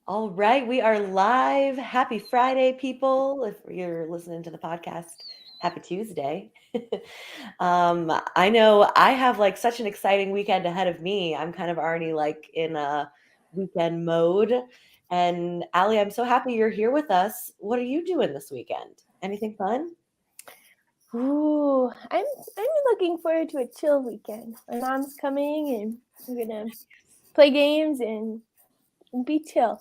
All right, we are live. Happy Friday, people. If you're listening to the podcast, happy Tuesday. I know I have like such an exciting weekend ahead of me. I'm kind of already like in a weekend mode. And Allie, I'm so happy you're here with us. What are you doing this weekend? Anything fun? Ooh, I'm looking forward to a chill weekend. My mom's coming and we're gonna play games and be chill.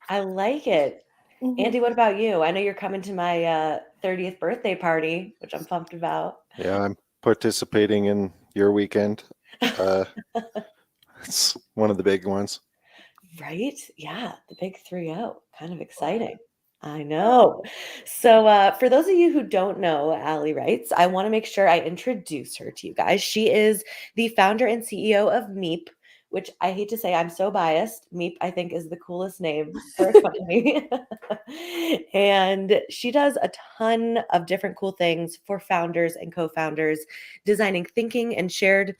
I like it. hmm Andy, what about you? I know you're coming to my 30th birthday party, which I'm pumped about. Yeah, I'm participating in your weekend. Uh, it's one of the big ones. Right? Yeah, the big 3-0. Kind of exciting. I know. So, for those of you who don't know Allie Reitz, I want to make sure I introduce her to you guys. She is the founder and CEO of Meep, which I hate to say I'm so biased. Meep, I think, is the coolest name for a company. And she does a ton of different cool things for founders and co-founders, designing thinking and shared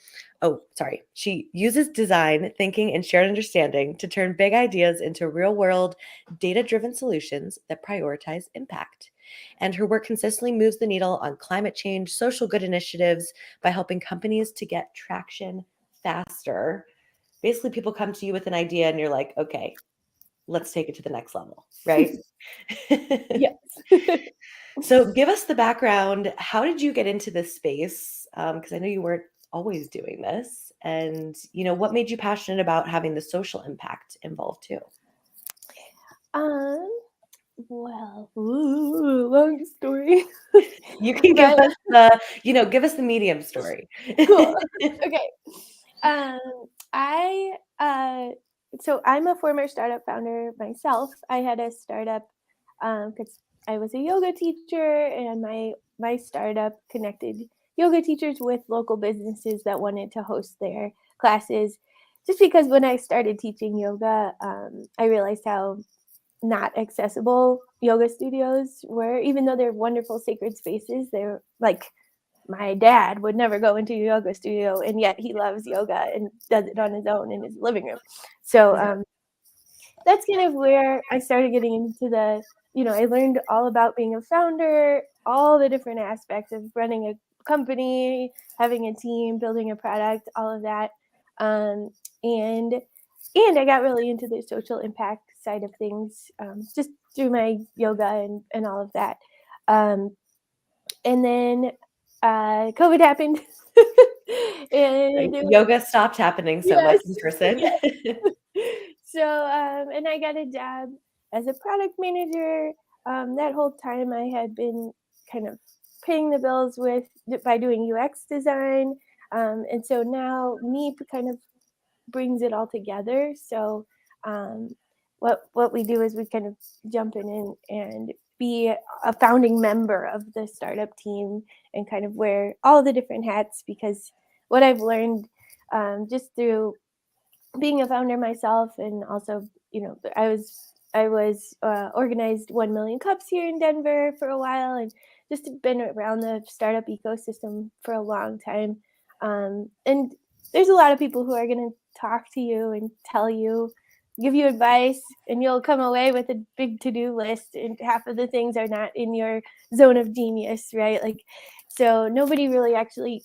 she uses design, thinking, and shared understanding to turn big ideas into real world, data driven solutions that prioritize impact. And her work consistently moves the needle on climate change, social good initiatives by helping companies to get traction faster. Basically, people come to you with an idea and you're like, okay, let's take it to the next level, right? Yes. So give us the background. How did you get into this space? Because I know you weren't always doing this. And, what made you passionate about having the social impact involved too? um. Long story, You can give but us give us the medium story. cool. Okay. Um. I So I'm a former startup founder myself. I had a startup because I was a yoga teacher, and my startup connected yoga teachers with local businesses that wanted to host their classes. Just because when I started teaching yoga, I realized how not accessible yoga studios were, even though they're wonderful sacred spaces. They're like, my dad would never go into a yoga studio, and yet he loves yoga and does it on his own in his living room. So that's kind of where I started getting into I learned all about being a founder, all the different aspects of running a company, having a team, building a product, all of that. Um, and and I got really into the social impact side of things, just through my yoga and all of that. Um, and then COVID happened. Right? and it was, Yoga stopped happening so much yes, in person. yes. So, and I got a job as a product manager. That whole time I had been kind of paying the bills by doing UX design. And so now Meep kind of brings it all together. So, um, what we do is we kind of jump in and be a founding member of the startup team and kind of wear all the different hats, because what I've learned just through being a founder myself, and also, I was organized 1 million cups here in Denver for a while, and just been around the startup ecosystem for a long time. And there's a lot of people who are going to talk to you and tell you, give you advice, and you'll come away with a big to-do list, and half of the things are not in your zone of genius, right? Like, so nobody really actually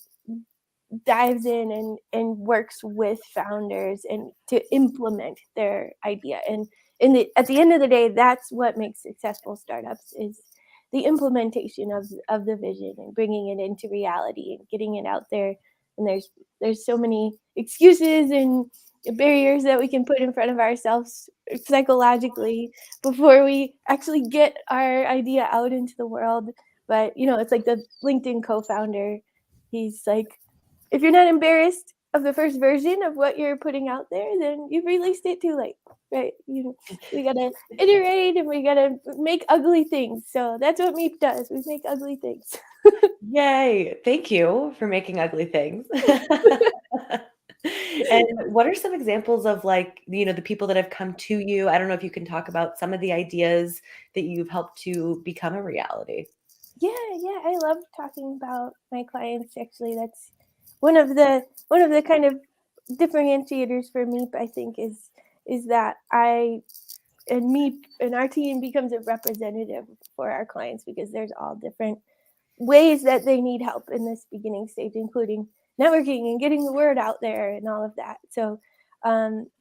dives in and works with founders and to implement their idea. And at the end of the day, that's what makes successful startups, is the implementation of the vision and bringing it into reality and getting it out there. And there's so many excuses and barriers that we can put in front of ourselves psychologically before we actually get our idea out into the world. But it's like the LinkedIn co-founder. He's like, if you're not embarrassed of the first version of what you're putting out there, then you've released it too late, right? We gotta iterate, and we gotta make ugly things. So that's what Meep does. We make ugly things. Yay. Thank you for making ugly things. And what are some examples of the people that have come to you? I don't know if you can talk about some of the ideas that you've helped to become a reality. Yeah, I love talking about my clients. Actually, that's one of the kind of differentiators for Meep, I think, is that and me and our team becomes a representative for our clients, because there's all different ways that they need help in this beginning stage, including networking and getting the word out there and all of that. So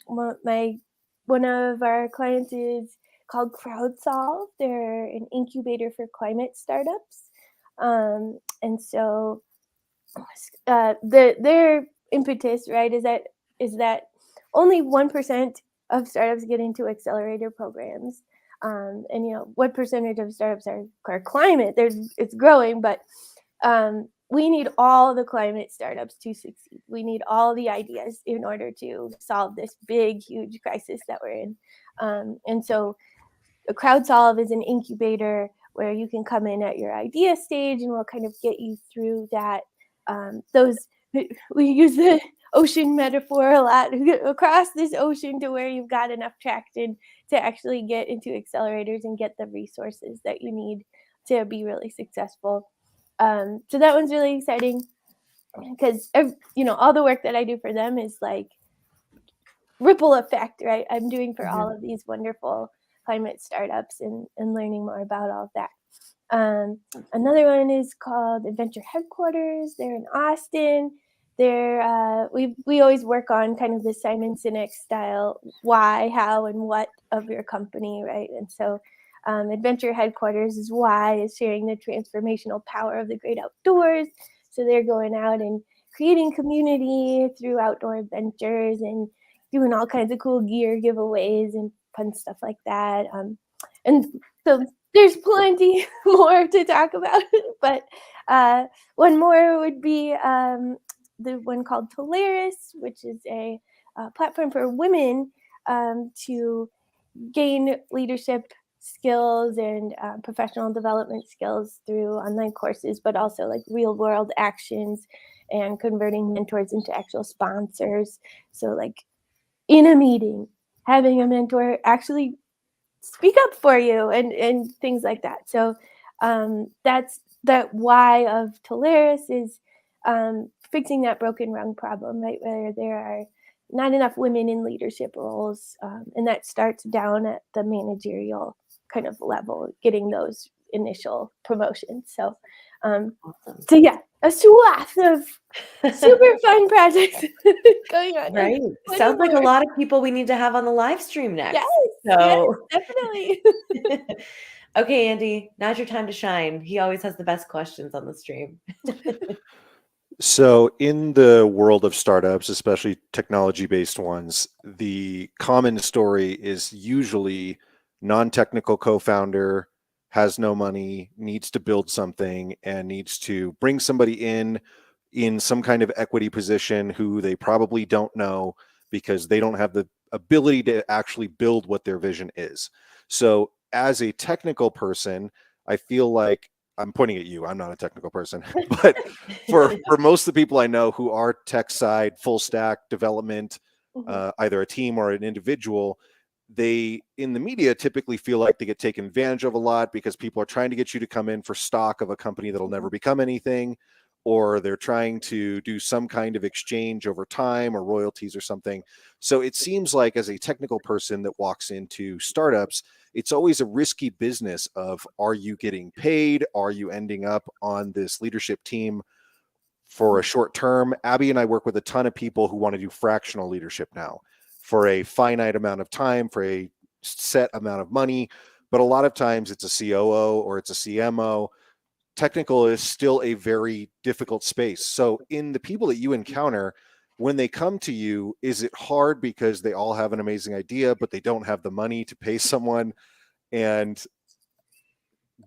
one of our clients is called CrowdSolve. They're an incubator for climate startups. And so their impetus, right, is that only 1% of startups get into accelerator programs. And what percentage of startups are climate? It's growing, but we need all the climate startups to succeed. We need all the ideas in order to solve this big, huge crisis that we're in. And so CrowdSolve is an incubator where you can come in at your idea stage, and we'll kind of get you through that. We use the ocean metaphor a lot, across this ocean to where you've got enough traction to actually get into accelerators and get the resources that you need to be really successful. So that one's really exciting, because all the work that I do for them is like ripple effect, right? I'm doing for all of these wonderful climate startups and learning more about all of that. Another one is called Adventure Headquarters. They're in Austin. We always work on kind of the Simon Sinek style, why, how, and what of your company, right? And so Adventure Headquarters is why, is sharing the transformational power of the great outdoors. So they're going out and creating community through outdoor adventures and doing all kinds of cool gear giveaways and fun stuff like that. And so there's plenty more to talk about, but one more would be the one called Polaris, which is a platform for women to gain leadership skills and professional development skills through online courses, but also like real world actions and converting mentors into actual sponsors. So like in a meeting, having a mentor actually speak up for you and things like that. So that's that why of Polaris is fixing that broken rung problem, right? Where there are not enough women in leadership roles. And that starts down at the managerial kind of level, getting those initial promotions. So, Awesome. so yeah, a swath of super fun projects going on. Right. Sounds like a lot of people we need to have on the live stream next. Yes, definitely. Okay, Andy, now's your time to shine. He always has the best questions on the stream. So, in the world of startups, especially technology-based ones, the common story is usually non-technical co-founder has no money, needs to build something, and needs to bring somebody in some kind of equity position who they probably don't know because they don't have the ability to actually build what their vision is. So, as a technical person, I feel like I'm pointing at you. I'm not a technical person, but for most of the people I know who are tech side, full stack development, either a team or an individual, they in the media typically feel like they get taken advantage of a lot because people are trying to get you to come in for stock of a company that'll never become anything, or they're trying to do some kind of exchange over time or royalties or something. So it seems like as a technical person that walks into startups, it's always a risky business of, are you getting paid? Are you ending up on this leadership team for a short term? Abby and I work with a ton of people who want to do fractional leadership now for a finite amount of time, for a set amount of money. But a lot of times it's a COO or it's a CMO. Technical is still a very difficult space. So in the people that you encounter, when they come to you, is it hard because they all have an amazing idea, but they don't have the money to pay someone? And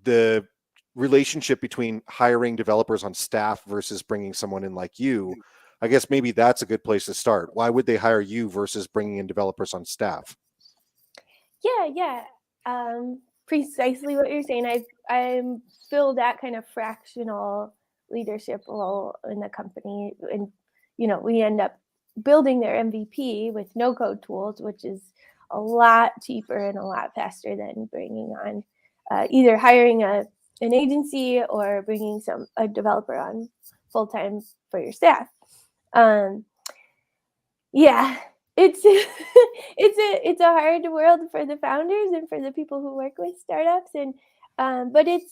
the relationship between hiring developers on staff versus bringing someone in like you, I guess maybe that's a good place to start. Why would they hire you versus bringing in developers on staff? Yeah. Precisely what you're saying. I'm filled that kind of fractional leadership role in the company, and we end up building their MVP with no code tools, which is a lot cheaper and a lot faster than bringing on either hiring an agency or bringing a developer on full time for your staff. Yeah. it's it's a hard world for the founders and for the people who work with startups, and but it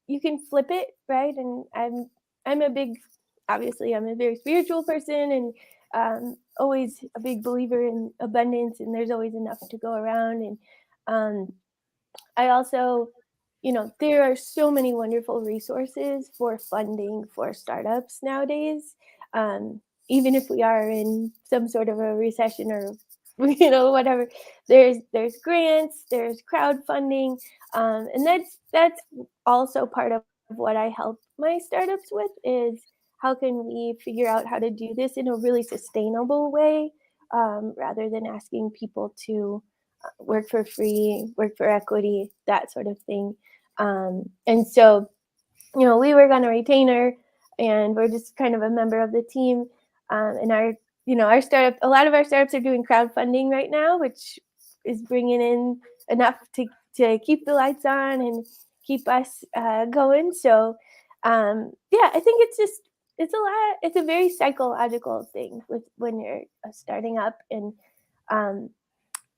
you can flip it, right? And I'm a big, obviously I'm a very spiritual person, and always a big believer in abundance, and there's always enough to go around. And um, I also, there are so many wonderful resources for funding for startups nowadays. Um, Even if we are in some sort of a recession or whatever, there's grants, there's crowdfunding, and that's also part of what I help my startups with is how can we figure out how to do this in a really sustainable way, rather than asking people to work for free, work for equity, that sort of thing. And so, we work on a retainer, and we're just kind of a member of the team. And our startup, a lot of our startups are doing crowdfunding right now, which is bringing in enough to keep the lights on and keep us going. So, yeah, I think it's a lot. It's a very psychological thing with when you're starting up, and um,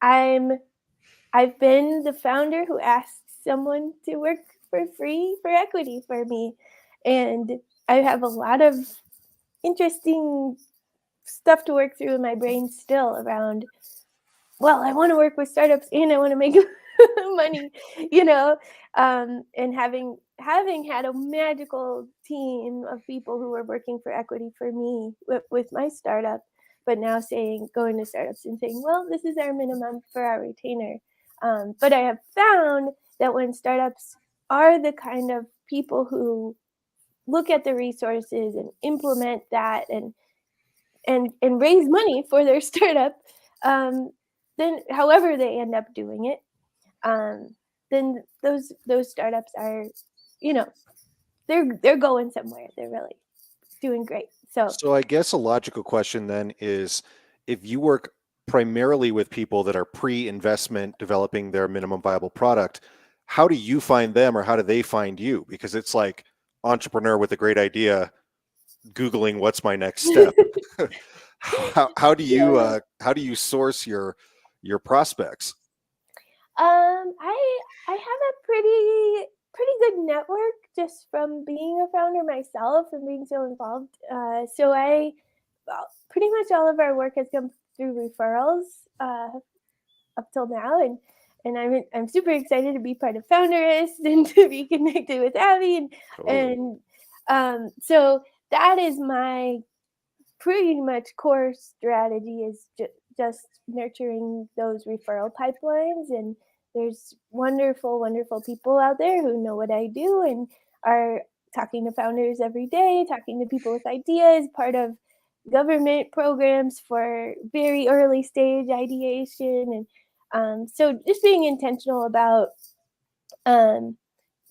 I'm I've been the founder who asked someone to work for free for equity for me. And I have a lot of interesting stuff to work through in my brain still around, well, I want to work with startups and I want to make money, and having had a magical team of people who were working for equity for me with my startup, but now going to startups and saying, well, this is our minimum for our retainer. But I have found that when startups are the kind of people who look at the resources and implement that and raise money for their startup, um, then however they end up doing it, um, then those startups are, you know, they're going somewhere. They're really doing great. So So I guess a logical question then is if you work primarily with people that are pre-investment developing their minimum viable product, how do you find them or how do they find you? Because it's like entrepreneur with a great idea, Googling what's my next step. yeah. How do you source your prospects? I have a pretty good network just from being a founder myself and being so involved. Well, pretty much all of our work has come through referrals up till now, and I'm super excited to be part of Founderist and to be connected with Abby, Totally. and so that is my pretty much core strategy is just nurturing those referral pipelines. And there's wonderful people out there who know what I do and are talking to founders every day, talking to people with ideas, part of government programs for very early stage ideation. And so just being intentional about um,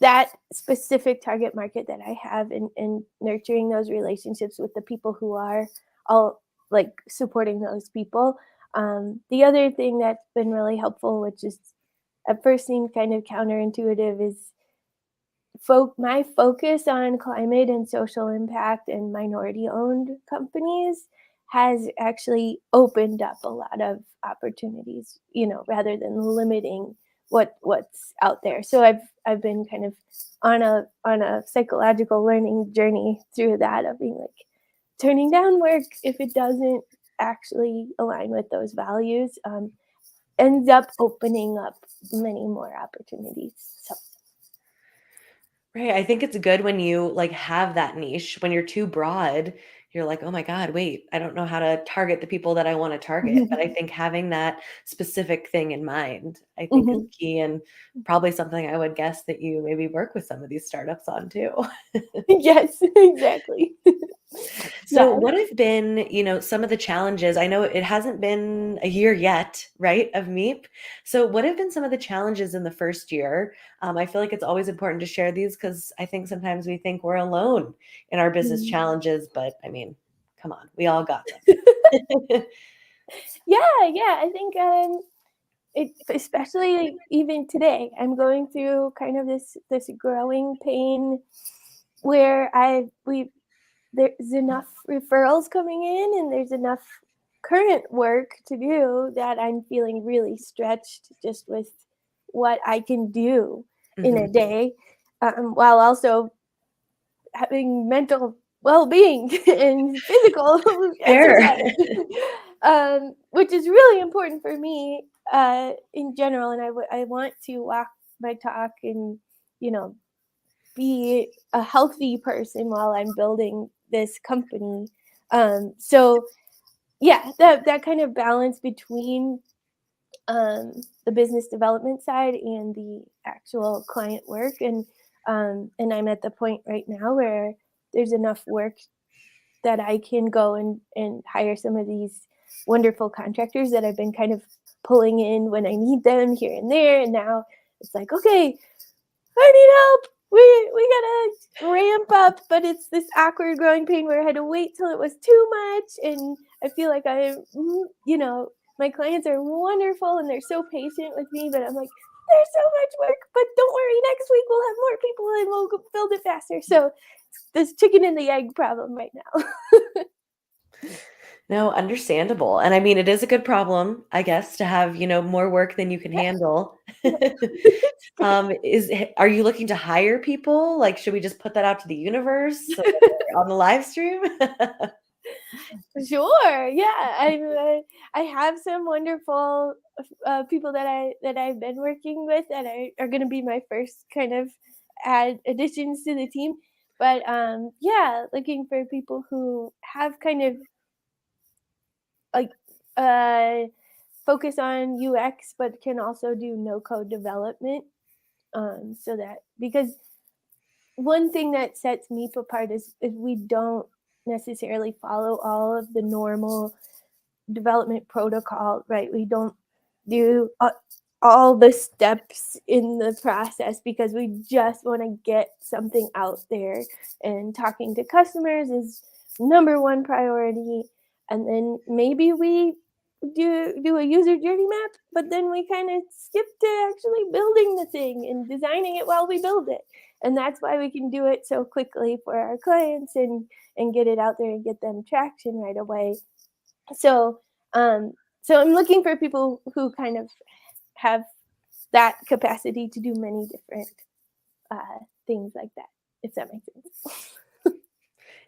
that specific target market that I have, and nurturing those relationships with the people who are all like supporting those people. The other thing that's been really helpful, which is at first seemed kind of counterintuitive, is my focus on climate and social impact and minority owned companies has actually opened up a lot of opportunities, rather than limiting what's out there. So I've been kind of on a psychological learning journey through that, of being like turning down work if it doesn't actually align with those values, ends up opening up many more opportunities. So Right. I think it's good when you like have that niche. When you're too broad, you're like, oh my God, wait, I don't know how to target the people that I want to target. But I think having that specific thing in mind, I think is Mhm. key and probably something I would guess that you maybe work with some of these startups on too. Yes, exactly. So, Yeah. what have been, some of the challenges? I know it hasn't been a year yet, right, of MEEP. So, what have been some of the challenges in the first year? I feel like it's always important to share these because I think sometimes we think we're alone in our business Mm. challenges, but I mean, come on, we all got them. Yeah, I think it, especially even today, I'm going through kind of this growing pain where there's enough referrals coming in and there's enough current work to do that I'm feeling really stretched just with what I can do in a Mhm. day, while also having mental well-being and physical Fair. exercise, which is really important for me in general. And I want to walk my talk and, you know, be a healthy person while I'm building this company. So yeah, that kind of balance between um, the business development side and the actual client work, and I'm at the point right now where there's enough work that I can go and hire some of these wonderful contractors that I've been kind of pulling in when I need them here and there. And now it's like, okay, I need help. We gotta ramp up, but it's this awkward growing pain where I had to wait till it was too much, and I feel like you know, my clients are wonderful and they're so patient with me, but I'm like, there's so much work, but don't worry, next week we'll have more people and we'll build it faster. So this chicken and the egg problem right now. No, understandable. And I mean, it is a good problem, I guess, to have, more work than you can Yeah, handle. yeah. Are you looking to hire people? Like, should we just put that out to the universe or on the live stream? Sure. Yeah. I have some wonderful people that I've been working with that are going to be my first kind of additions to the team. But yeah, looking for people who have kind of like uh, focus on UX, but can also do no code development. So that because one thing that sets me apart is we don't necessarily follow all of the normal development protocol, right? We don't do all the steps in the process because we just want to get something out there. And talking to customers is number one priority. And then maybe we do a user journey map, but then we kind of skip to actually building the thing and designing it while we build it. And that's why we can do it so quickly for our clients and get it out there and get them traction right away. So, um, so I'm looking for people who kind of have that capacity to do many different things like that, if that makes sense.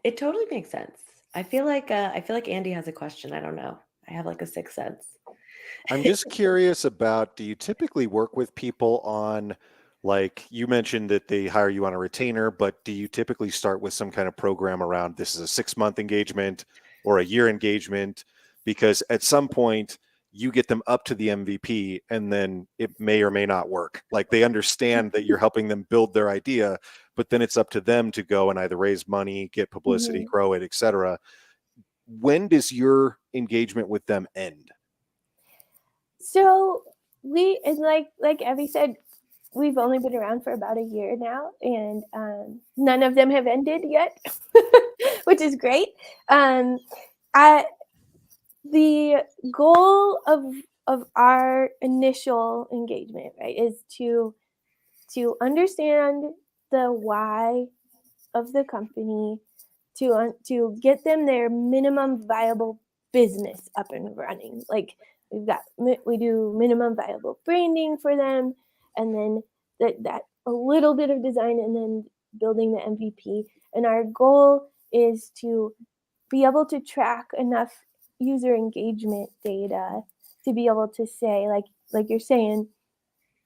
It totally makes sense. I feel like Andy has a question. I don't know. I have like a sixth sense. I'm just curious about, do you typically work with people on, like you mentioned that they hire you on a retainer, but do you typically start with some kind of program around this is a 6-month engagement or a year engagement? Because at some point you get them up to the MVP and then it may or may not work. Like they understand that you're helping them build their idea, but then it's up to them to go and either raise money, get publicity, Mhm. grow it, etc. When does your engagement with them end? So we and like Evie said, we've only been around for about a year now, and none of them have ended yet, which is great. Um, I the goal of our initial engagement, right, is to understand the why of the company, to get them their minimum viable business up and running. Like we do minimum viable branding for them, and then that a little bit of design, and then building the MVP. And our goal is to be able to track enough user engagement data to be able to say, like you're saying,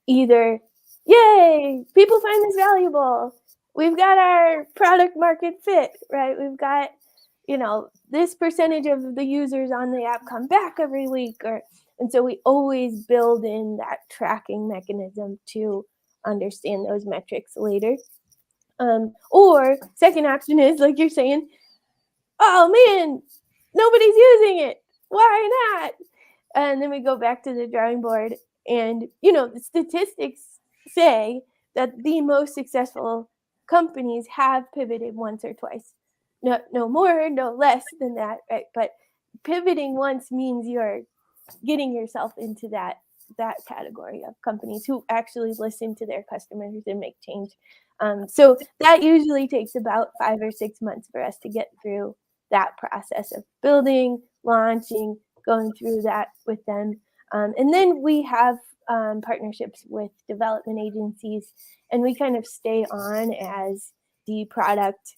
either yay, people find this valuable, we've got our product market fit, right, we've got, this percentage of the users on the app come back every week, and so we always build in that tracking mechanism to understand those metrics later. Or second option is like you're saying, oh man, nobody's using it, why not? And then we go back to the drawing board, and the statistics say that the most successful companies have pivoted once or twice, no more, no less than that, right? But pivoting once means you're getting yourself into that category of companies who actually listen to their customers and make change. So that usually takes about 5 or 6 months for us to get through that process of building, launching, going through that with them. And then we have partnerships with development agencies, and we kind of stay on as the product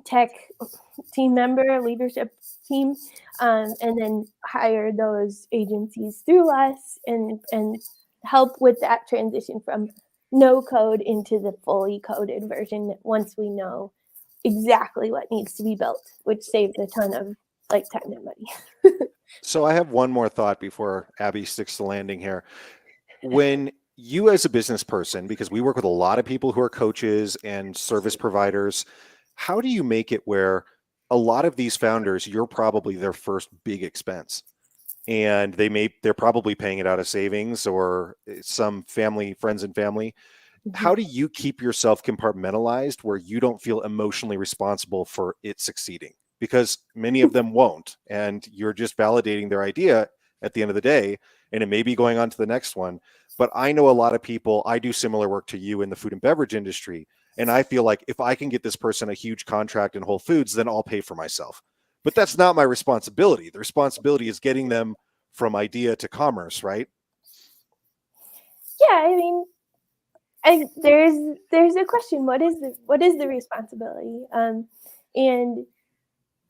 tech team member, leadership team, and then hire those agencies through us and help with that transition from no code into the fully coded version once we know exactly what needs to be built, which saves a ton of like time and money. So I have one more thought before Abby sticks the landing here. When you as a business person, because we work with a lot of people who are coaches and service providers, how do you make it where a lot of these founders, you're probably their first big expense, and they're probably paying it out of savings or some friends and family. How do you keep yourself compartmentalized where you don't feel emotionally responsible for it succeeding? Because many of them won't, and you're just validating their idea at the end of the day, and it may be going on to the next one. But I know a lot of people, I do similar work to you in the food and beverage industry, and I feel like if I can get this person a huge contract in Whole Foods, then I'll pay for myself. But that's not my responsibility. The responsibility is getting them from idea to commerce, right? Yeah, I mean, there's a question. What is the responsibility? And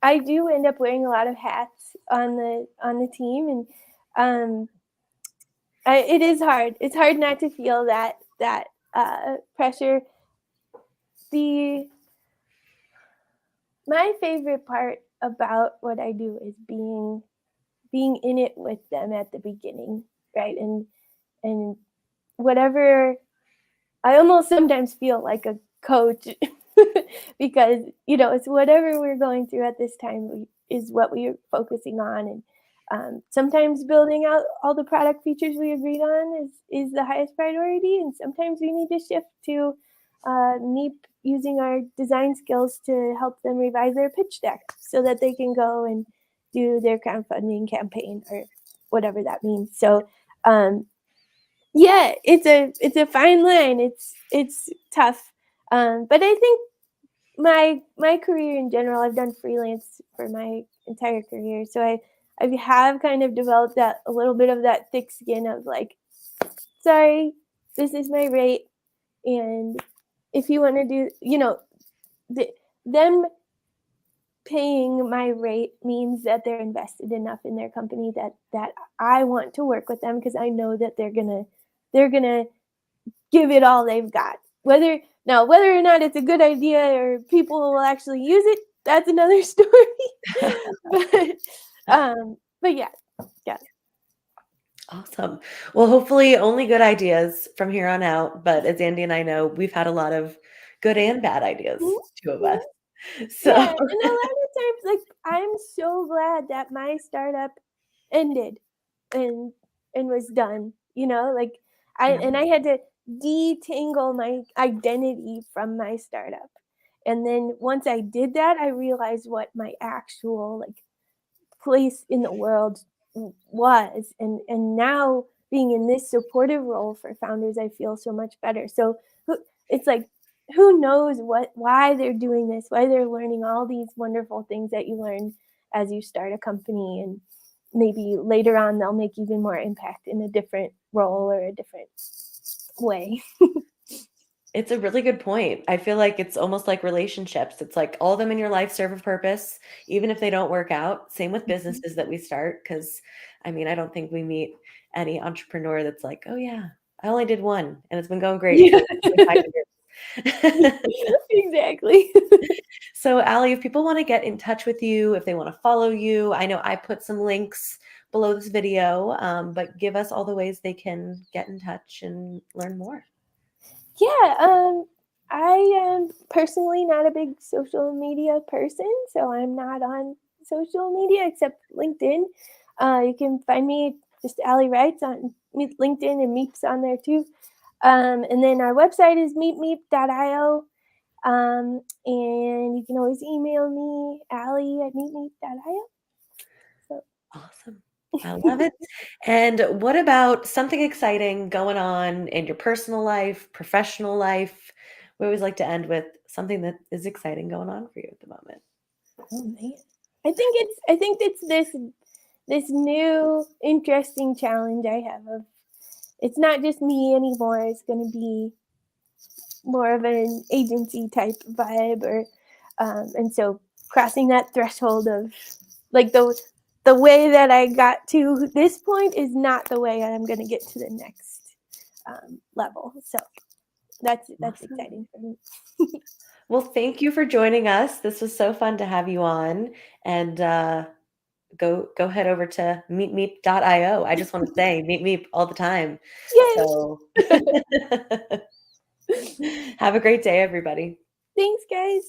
I do end up wearing a lot of hats on the team, and it is hard. It's hard not to feel that pressure. My favorite part about what I do is being in it with them at the beginning, right? And whatever, I almost sometimes feel like a coach because it's whatever we're going through at this time is what we are focusing on, and sometimes building out all the product features we agreed on is the highest priority, and sometimes we need to shift to Meep using our design skills to help them revise their pitch deck so that they can go and do their crowdfunding campaign or whatever that means. So yeah, it's a fine line. It's tough, but I think my career in general, I've done freelance for my entire career, so I have kind of developed that a little bit of that thick skin of like, sorry, this is my rate, and if you want to do, them paying my rate means that they're invested enough in their company that I want to work with them because I know that they're gonna give it all they've got. Whether or not it's a good idea or people will actually use it, that's another story. But yeah. Awesome. Well, hopefully only good ideas from here on out. But as Andy and I know, we've had a lot of good and bad ideas, two of us. So yeah, and a lot of times, like, I'm so glad that my startup ended and was done. Like I had to detangle my identity from my startup, and then once I did that, I realized what my actual like place in the world was, and now being in this supportive role for founders, I feel so much better. So it's like, who knows why they're doing this, why they're learning all these wonderful things that you learn as you start a company, and maybe later on they'll make even more impact in a different role or a different way. it's a really good point. I feel like it's almost like relationships. It's like all of them in your life serve a purpose, even if they don't work out. Same with businesses that we start. Because I mean, I don't think we meet any entrepreneur that's like, oh yeah, I only did one and it's been going great for like 5 years. Exactly. So, Allie, if people want to get in touch with you, if they want to follow you, I know I put some links below this video, but give us all the ways they can get in touch and learn more. Yeah, I am personally not a big social media person, so I'm not on social media except LinkedIn. You can find me just Allie Reitz on LinkedIn, and Meep's on there too. And then our website is meepmeep.io. And you can always email me, Allie@meepmeep.io. So Awesome. I love it. And what about something exciting going on in your personal life, professional life? We always like to end with something that is exciting going on for you at the moment. oh man, I think it's this new interesting challenge I have of it's not just me anymore. It's going to be more of an agency type vibe, or and so crossing that threshold of like the way that I got to this point is not the way I'm going to get to the next level. So that's Awesome. exciting for me. Well, thank you for joining us. This was so fun to have you on. And go head over to meetmeep.io. I just want to say meet meep all the time. Yay! So have a great day, everybody. Thanks, guys.